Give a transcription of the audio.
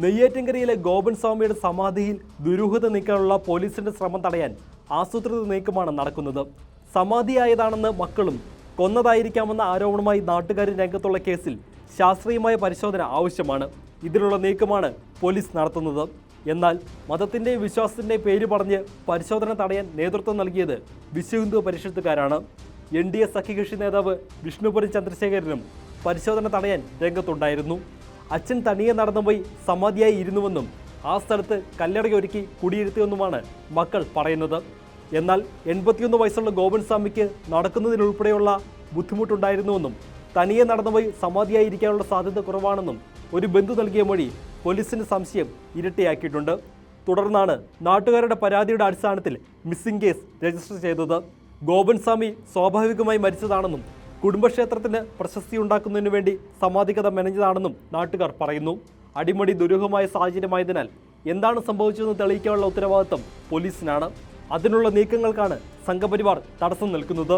നെയ്യാറ്റിൻകരയിലെ ഗോപൻ സ്വാമിയുടെ സമാധിയിൽ ദുരൂഹത നീക്കാനുള്ള പോലീസിന്റെ ശ്രമം തടയാൻ ആസൂത്രിത നീക്കമാണ് നടക്കുന്നത്. സമാധിയായതാണെന്ന് മക്കളും കൊന്നതായിരിക്കാമെന്ന ആരോപണമായി നാട്ടുകാരും രംഗത്തുള്ള കേസിൽ ശാസ്ത്രീയമായ പരിശോധന ആവശ്യമാണ്. ഇതിനുള്ള നീക്കമാണ് പോലീസ് നടത്തുന്നത്. എന്നാൽ മതത്തിൻ്റെയും വിശ്വാസത്തിൻ്റെയും പേര് പറഞ്ഞ് പരിശോധന തടയാൻ നേതൃത്വം നൽകിയത് വിശ്വഹിന്ദു പരിഷത്തുകാരാണ്. NDA സഖ്യകക്ഷി നേതാവ് വിഷ്ണുപുരം ചന്ദ്രശേഖരനും പരിശോധന തടയാൻ രംഗത്തുണ്ടായിരുന്നു. അച്ഛൻ തനിയെ നടന്നുപോയി സമാധിയായി ഇരുന്നുവെന്നും ആ സ്ഥലത്ത് കല്ലറയൊരുക്കി കുടിയിരുത്തിയെന്നുമാണ് മക്കൾ പറയുന്നത്. എന്നാൽ 81 വയസ്സുള്ള ഗോപൻ സ്വാമിക്ക് നടക്കുന്നതിനുൾപ്പെടെയുള്ള ബുദ്ധിമുട്ടുണ്ടായിരുന്നുവെന്നും തനിയെ നടന്നുപോയി സമാധിയായിരിക്കാനുള്ള സാധ്യത കുറവാണെന്നും ഒരു ബന്ധു നൽകിയ മൊഴി പോലീസിന് സംശയം ഇരട്ടിയാക്കിയിട്ടുണ്ട്. തുടർന്നാണ് നാട്ടുകാരുടെ പരാതിയുടെ അടിസ്ഥാനത്തിൽ മിസ്സിംഗ് കേസ് രജിസ്റ്റർ ചെയ്തത്. ഗോപൻ സ്വാമി സ്വാഭാവികമായി മരിച്ചതാണെന്നും കുടുംബക്ഷേത്രത്തിന് പ്രശസ്തി ഉണ്ടാക്കുന്നതിനു വേണ്ടി സമാധികത മെനഞ്ഞതാണെന്നും നാട്ടുകാർ പറയുന്നു. അടിമടി ദുരൂഹമായ സാഹചര്യമായതിനാൽ എന്താണ് സംഭവിച്ചതെന്ന് തെളിയിക്കാനുള്ള ഉത്തരവാദിത്തം പോലീസിനാണ്. അതിനുള്ള നീക്കങ്ങൾക്കാണ് സംഘപരിവാർ തടസ്സം നിൽക്കുന്നത്.